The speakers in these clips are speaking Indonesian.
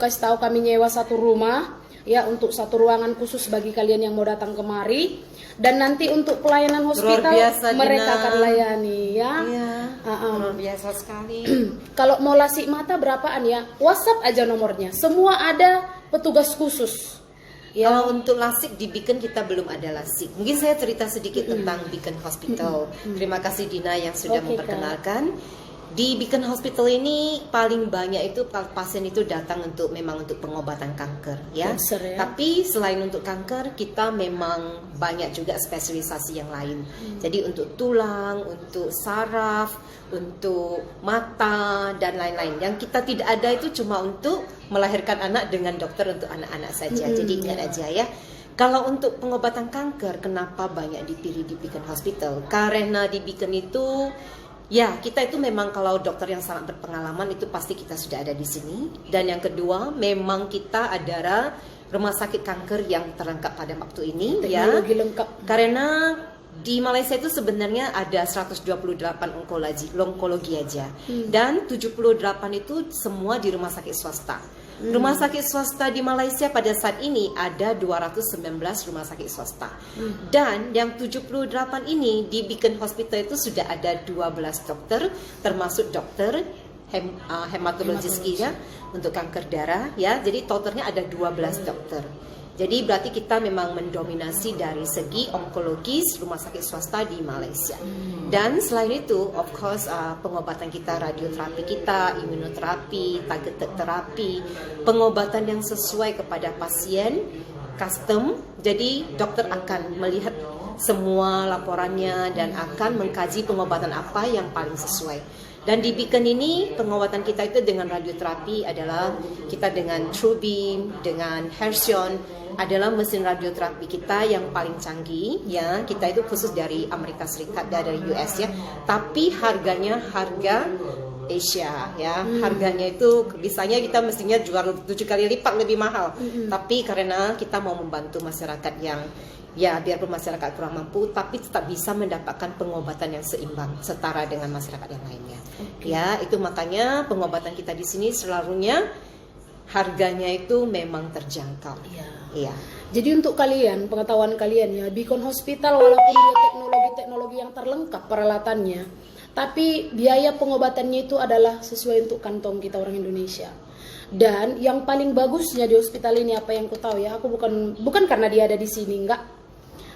kasih tahu, kami nyewa satu rumah ya untuk satu ruangan khusus bagi kalian yang mau datang kemari. Dan nanti untuk pelayanan hospital biasa, mereka Dina. akan layani ya. Iya, luar biasa sekali. Kalau mau lasik mata berapaan ya? WhatsApp aja nomornya. Semua ada petugas khusus. Ya. Kalau untuk lasik di Beacon kita belum ada lasik. Mungkin saya cerita sedikit tentang Beacon Hospital. Terima kasih Dina yang sudah Oke, memperkenalkan. Di Beacon Hospital ini paling banyak itu pasien itu datang memang untuk pengobatan kanker ya. Cancer, ya. Tapi selain untuk kanker kita memang banyak juga spesialisasi yang lain. Jadi untuk tulang, untuk saraf, untuk mata dan lain-lain. Yang kita tidak ada itu cuma untuk melahirkan anak dengan dokter untuk anak-anak saja. Jadi ingat aja ya. Kalau untuk pengobatan kanker, kenapa banyak dipilih di Beacon Hospital? Karena di Beacon itu ya, kita itu memang kalau dokter yang sangat berpengalaman itu pasti kita sudah ada di sini. Dan yang kedua, memang kita adalah rumah sakit kanker yang terlengkap pada waktu ini. Teknologi ya. lengkap. Karena di Malaysia itu sebenarnya ada 128 onkologi aja. Dan 78 itu semua di rumah sakit swasta. Rumah sakit swasta di Malaysia pada saat ini ada 219 rumah sakit swasta. Dan yang 78 ini di Beacon Hospital itu sudah ada 12 dokter, termasuk dokter hematologis ya, untuk kanker darah ya. Jadi totalnya ada 12 dokter. Jadi berarti kita memang mendominasi dari segi onkologis rumah sakit swasta di Malaysia. Dan selain itu, of course, pengobatan kita, radioterapi kita, imunoterapi, targeted terapi, pengobatan yang sesuai kepada pasien, custom. Jadi dokter akan melihat semua laporannya dan akan mengkaji pengobatan apa yang paling sesuai. Dan di Beacon ini pengobatan kita itu dengan radioterapi adalah kita dengan TrueBeam, dengan Hersion adalah mesin radioterapi kita yang paling canggih ya. Kita itu khusus dari Amerika Serikat, dari US ya. Tapi harganya harga Asia ya. Harganya itu bisanya kita mestinya jual 7 kali lipat lebih mahal. Tapi karena kita mau membantu masyarakat yang ya biarpun masyarakat kurang mampu tapi tetap bisa mendapatkan pengobatan yang seimbang setara dengan masyarakat yang lainnya. Ya, itu makanya pengobatan kita di sini selalunya harganya itu memang terjangkau. Iya. Jadi untuk kalian, pengetahuan kalian ya, Beacon Hospital walaupun dia teknologi yang terlengkap peralatannya, tapi biaya pengobatannya itu adalah sesuai untuk kantong kita orang Indonesia. Dan yang paling bagusnya di hospital ini apa yang ku tahu ya, aku bukan karena dia ada di sini, enggak.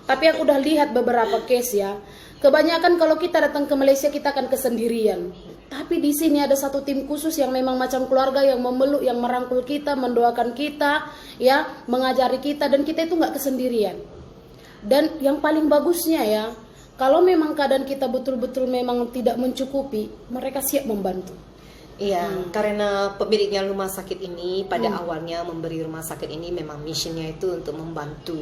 Tapi aku udah lihat beberapa case ya. Kebanyakan kalau kita datang ke Malaysia kita akan kesendirian. Tapi di sini ada satu tim khusus yang memang macam keluarga yang memeluk, yang merangkul kita, mendoakan kita, ya, mengajari kita dan kita itu nggak kesendirian. Dan yang paling bagusnya ya, kalau memang keadaan kita betul-betul memang tidak mencukupi, mereka siap membantu. Iya, karena pemiliknya rumah sakit ini pada awalnya memberi rumah sakit ini memang misinya itu untuk membantu,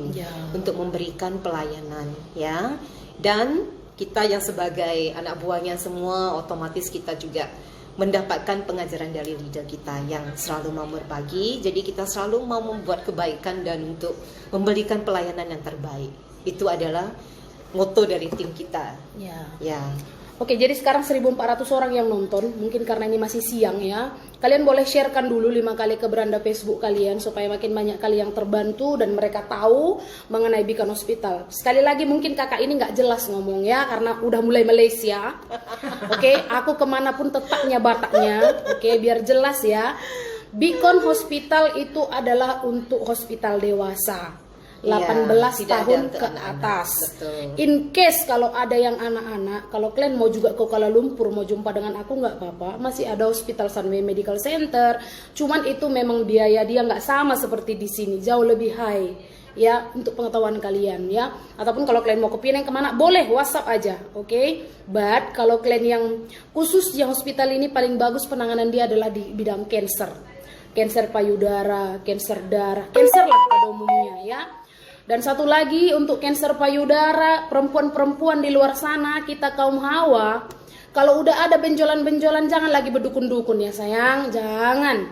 untuk memberikan pelayanan, ya. Dan kita yang sebagai anak buahnya semua otomatis kita juga mendapatkan pengajaran dari leader kita yang selalu mau berbagi. Jadi kita selalu mau membuat kebaikan dan untuk memberikan pelayanan yang terbaik. Itu adalah motto dari tim kita. Ya. Oke, jadi sekarang 1.400 orang yang nonton. Mungkin karena ini masih siang ya. Kalian boleh sharekan dulu 5 kali ke beranda Facebook kalian supaya makin banyak kali yang terbantu dan mereka tahu mengenai Beacon Hospital. Sekali lagi mungkin kakak ini nggak jelas ngomong ya karena udah mulai Malaysia. Oke, aku kemanapun tetapnya Bataknya. Oke, biar jelas ya. Beacon Hospital itu adalah untuk hospital dewasa. 18 tahun ke atas. Betul. In case kalau ada yang anak-anak, kalau kalian mau juga ke Kuala Lumpur mau jumpa dengan aku nggak apa-apa, masih ada Hospital Sunway Medical Center. Cuman itu memang biaya dia nggak sama seperti di sini, jauh lebih high ya untuk pengetahuan kalian ya. Ataupun kalau kalian mau ke Penang kemana boleh WhatsApp aja, oke? But kalau kalian yang khusus yang hospital ini paling bagus penanganan dia adalah di bidang cancer, cancer payudara, cancer darah, cancer lah pada umumnya ya. Dan satu lagi untuk kanker payudara, perempuan-perempuan di luar sana, kita kaum hawa, kalau udah ada benjolan-benjolan jangan lagi berdukun-dukun ya sayang, jangan.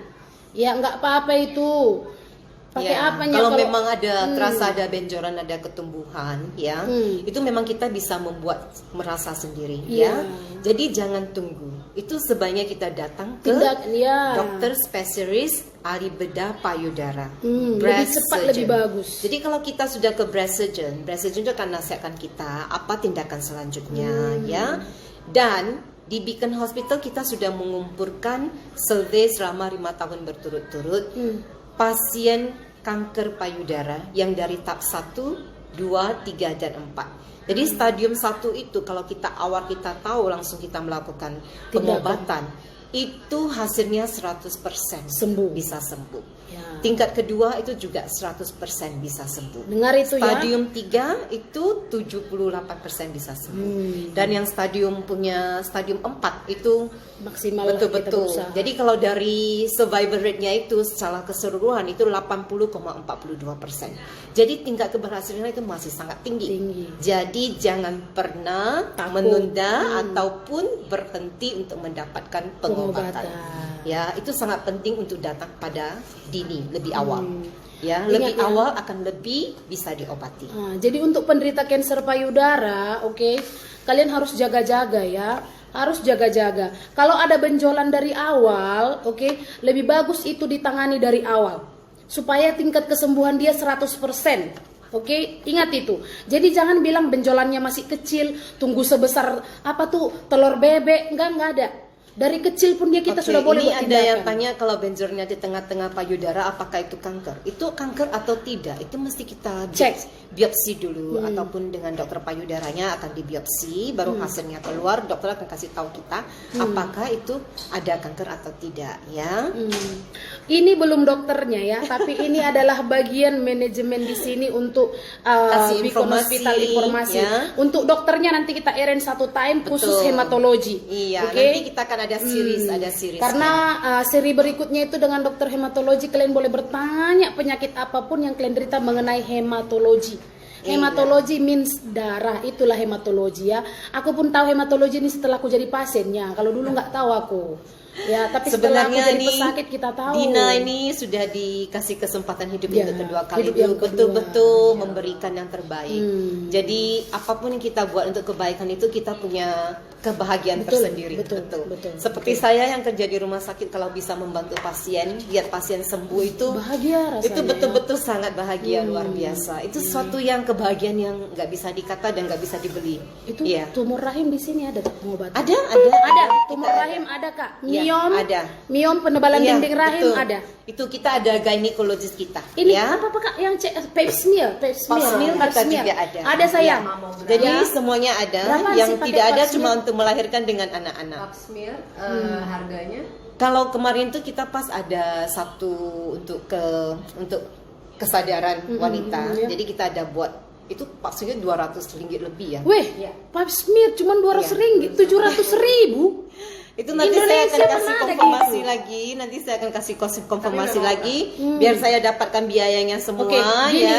Ya nggak apa-apa itu. Pakai Ya, apanya kalau memang ada terasa ada benjolan, ada ketumbuhan, ya, Hmm. itu memang kita bisa membuat merasa sendiri, Iya. ya. Jadi jangan tunggu. Itu sebaiknya kita datang ke ya. dokter spesialis ahli bedah payudara, Lebih breast cepat, surgeon. lebih bagus. Jadi kalau kita sudah ke breast surgeon itu akan nasihatkan kita apa tindakan selanjutnya, ya. Dan di Beacon Hospital kita sudah mengumpulkan survei selama 5 tahun berturut-turut pasien kanker payudara yang dari tahap 1, 2, 3, dan 4. Jadi stadium 1 itu kalau kita awal kita tahu langsung kita melakukan pengobatan, itu hasilnya 100% Sembuh. bisa sembuh. Ya. Tingkat kedua itu juga 100% bisa sembuh. Dengar itu ya. Stadium 3 itu 78% bisa sembuh. Dan yang stadium 4 itu Maksimal lah kita betul-betul. berusaha. Jadi kalau dari survival rate-nya itu secara keseluruhan itu 80,42%. Jadi tingkat keberhasilan itu masih sangat tinggi. Jadi jangan pernah Takut. menunda ataupun berhenti untuk mendapatkan pengobatan. Ya, itu sangat penting untuk datang pada dini, lebih awal. Ya, lebih Ingat ya. awal akan lebih bisa diobati. Jadi untuk penderita kanker payudara, oke, kalian harus jaga-jaga ya. Harus jaga-jaga. Kalau ada benjolan dari awal, oke, lebih bagus itu ditangani dari awal. Supaya tingkat kesembuhan dia 100%. Oke, ingat itu. Jadi jangan bilang benjolannya masih kecil, tunggu sebesar apa tuh telur bebek, enggak ada. Dari kecil pun dia kita sudah boleh ini buat ada yang tindakan. tanya kalau benjolnya di tengah-tengah payudara apakah itu kanker? Itu kanker atau tidak? Itu mesti kita Cek. biopsi dulu ataupun dengan dokter payudaranya akan dibiopsi, baru hasilnya keluar, dokter akan kasih tahu kita apakah itu ada kanker atau tidak, ya. Ini belum dokternya ya, tapi ini adalah bagian manajemen di sini untuk Kasih Beacon informasi, Hospital informasi. ya. Untuk dokternya nanti kita arrange satu time khusus Betul. hematologi. Iya, Oke? nanti kita akan ada series, Karena seri berikutnya itu dengan dokter hematologi, kalian boleh bertanya penyakit apapun yang kalian derita mengenai hematologi. Hematologi means darah, itulah hematologi ya. Aku pun tahu hematologi ini setelah aku jadi pasiennya. Kalau dulu nggak tahu aku. Ya, tapi setelah aku Sebenarnya jadi ini pesakit kita tahu. Dina ini sudah dikasih kesempatan hidup Ya, yang kedua kali hidup yang itu kedua. betul-betul memberikan yang terbaik. Jadi apapun yang kita buat untuk kebaikan itu kita punya kebahagiaan Betul, tersendiri. betul. Seperti saya yang kerja di rumah sakit kalau bisa membantu pasien, lihat pasien sembuh itu Bahagia rasanya. itu betul-betul sangat bahagia luar biasa. Itu suatu yang kebahagiaan yang nggak bisa dikata dan nggak bisa dibeli. Itu Iya. tumor rahim di sini ada tak pengobatan? Ada. Tumor Kita rahim ada kak. Iya, Miom ada. Miom penebalan Iya, dinding rahim betul. ada. Itu kita ada gynecologist kita. Ini ya. apa kak yang pap smear, Pap smear kita juga ada. Ada sayang. Jadi Ya. semuanya ada. Berapa Yang sih pakai tidak ada pap cuma smear? untuk melahirkan dengan anak-anak. Pap smear harganya Kalau kemarin tuh kita pas ada satu untuk kesadaran wanita. ya. Jadi kita ada buat itu paksudnya RM200 lebih ya. Weh, Iya. pap smear cuma 200 Iya. ringgit, 700.000. Itu nanti saya Indonesia akan kasih mana ada konfirmasi gitu? lagi. Nanti saya akan kasih konfirmasi memang lagi biar saya dapatkan biayanya semua. Oke,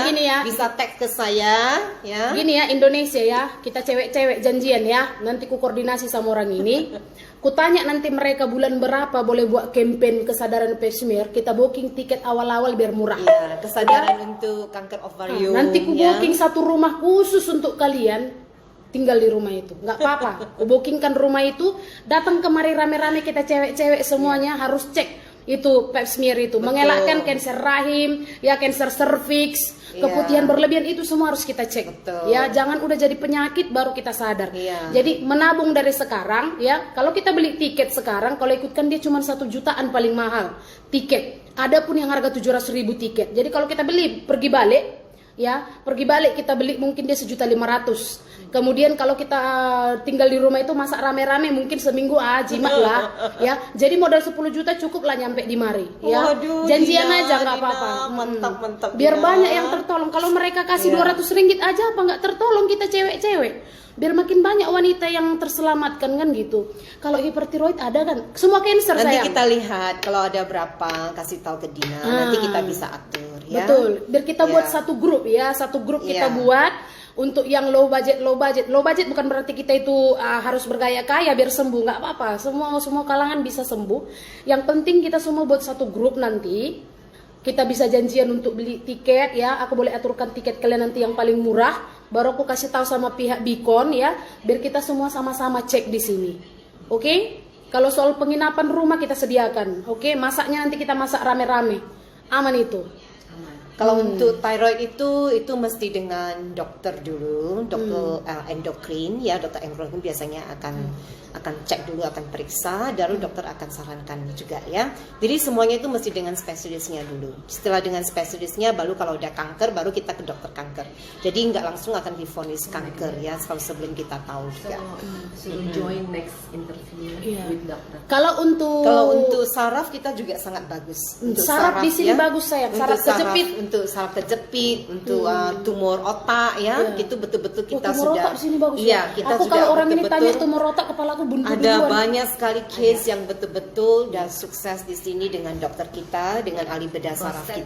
gini ya. Bisa tag ke saya ya. Gini ya Indonesia ya, kita cewek-cewek janjian ya. Nanti ku koordinasi sama orang ini. Ku tanya nanti mereka bulan berapa boleh buat campaign kesadaran pap smear. Kita booking tiket awal-awal biar murah. Iya, kesadaran untuk kanker ovarium. Nanti ku ya. booking satu rumah khusus untuk kalian tinggal di rumah itu, nggak apa-apa. Ku bookingkan rumah itu, datang kemari rame-rame kita cewek-cewek semuanya harus cek itu pap smear itu, mengelakkan kanker rahim, ya kanker cervix, keputihan berlebihan itu semua harus kita cek. Betul. Ya, jangan udah jadi penyakit baru kita sadar. Iya. Jadi menabung dari sekarang, ya. Kalau kita beli tiket sekarang, kalau ikutkan dia cuma 1 jutaan paling mahal tiket. Ada pun yang harga 700.000 tiket. Jadi kalau kita beli pergi balik, ya pergi balik kita beli mungkin dia 1.500.000. Kemudian kalau kita tinggal di rumah itu masak rame-rame mungkin seminggu jimat lah ya. Jadi modal 10 juta cukup lah nyampe di mari ya. Waduh, Janjian Dina, aja nggak Dina, apa-apa. mantap, Biar Dina. banyak yang tertolong. Kalau mereka kasih 200 ringgit aja apa nggak tertolong kita cewek-cewek. Biar makin banyak wanita yang terselamatkan kan gitu. Kalau hipertiroid ada kan semua cancer Nanti sayang. kita lihat kalau ada berapa kasih tahu ke Dina. Nanti kita bisa atur ya. Betul. Biar kita buat Ya. satu grup ya, satu grup kita Iya. buat untuk yang low budget. Low budget bukan berarti kita itu harus bergaya kaya biar sembuh, nggak apa-apa. Semua kalangan bisa sembuh. Yang penting kita semua buat satu grup nanti. kita bisa janjian untuk beli tiket ya. Aku boleh aturkan tiket kalian nanti yang paling murah. Baru aku kasih tahu sama pihak Beacon ya, biar kita semua sama-sama cek di sini. Oke? Kalau soal penginapan rumah kita sediakan. Oke? Masaknya nanti kita masak rame-rame. Aman itu. Kalau untuk thyroid itu mesti dengan dokter dulu, dokter endokrin ya, dokter endokrin biasanya akan cek dulu, akan periksa, baru dokter akan sarankan juga ya. Jadi semuanya itu mesti dengan spesialisnya dulu. Setelah dengan spesialisnya, baru kalau udah kanker, baru kita ke dokter kanker. Jadi nggak langsung akan divonis kanker ya, kalau sebelum kita tahu juga. So join next interview with doctor. Kalau untuk saraf kita juga sangat bagus. Untuk saraf di sini bagus sayang, saraf kejepit. Untuk saraf kejepit, untuk tumor otak ya, itu betul-betul kita tumor sudah. Otak di sini bagus. Iya, kita aku sudah kalau orang ini betul-betul tanya tumor otak, kepala aku buntu ada duluan. banyak sekali case yang betul-betul dan sukses di sini dengan dokter kita, dengan ahli bedah saraf kita.